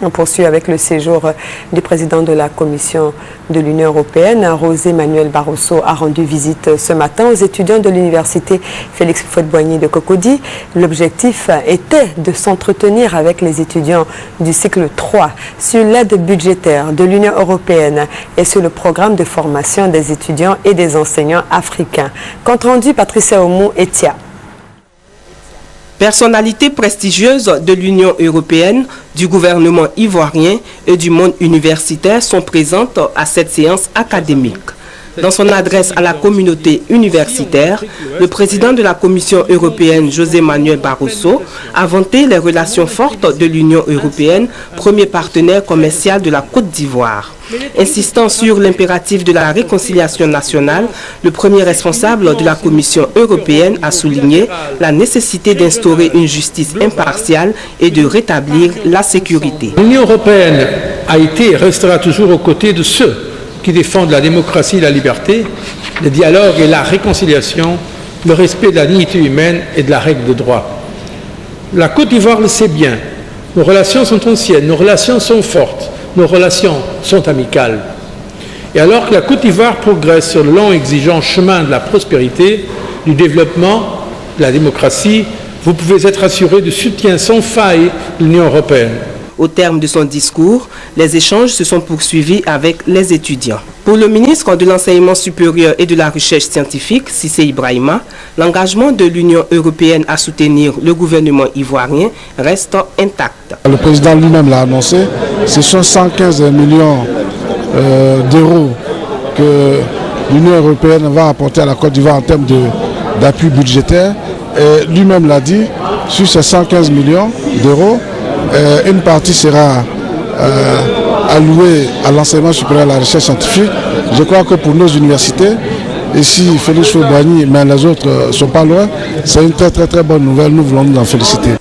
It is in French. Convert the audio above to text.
On poursuit avec le séjour du président de la Commission de l'Union européenne. José Manuel Barroso a rendu visite ce matin aux étudiants de l'université Félix Houphouët-Boigny de Cocody. L'objectif était de s'entretenir avec les étudiants du cycle 3 sur l'aide budgétaire de l'Union européenne et sur le programme de formation des étudiants et des enseignants africains. Compte rendu Patricia Oumou et Tia. Personnalités prestigieuses de l'Union européenne, du gouvernement ivoirien et du monde universitaire sont présentes à cette séance académique. Dans son adresse à la communauté universitaire, le président de la Commission européenne, José Manuel Barroso, a vanté les relations fortes de l'Union européenne, premier partenaire commercial de la Côte d'Ivoire. Insistant sur l'impératif de la réconciliation nationale, le premier responsable de la Commission européenne a souligné la nécessité d'instaurer une justice impartiale et de rétablir la sécurité. L'Union européenne a été et restera toujours aux côtés de ceux qui défendent la démocratie et la liberté, le dialogue et la réconciliation, le respect de la dignité humaine et de la règle de droit. La Côte d'Ivoire le sait bien. Nos relations sont anciennes, nos relations sont fortes, nos relations sont amicales. Et alors que la Côte d'Ivoire progresse sur le long et exigeant chemin de la prospérité, du développement, de la démocratie, vous pouvez être assuré du soutien sans faille de l'Union européenne. Au terme de son discours, les échanges se sont poursuivis avec les étudiants. Pour le ministre de l'Enseignement supérieur et de la Recherche scientifique, Cissé Ibrahima, l'engagement de l'Union européenne à soutenir le gouvernement ivoirien reste intact. Le président lui-même l'a annoncé, ce sont 115 millions d'euros que l'Union européenne va apporter à la Côte d'Ivoire en termes d'appui budgétaire. Et lui-même l'a dit, sur ces 115 millions d'euros, une partie sera allouée à l'enseignement supérieur et à la recherche scientifique. Je crois que pour nos universités, ici Félix Houphouët-Boigny, mais les autres ne sont pas loin, c'est une très bonne nouvelle, nous voulons nous en féliciter.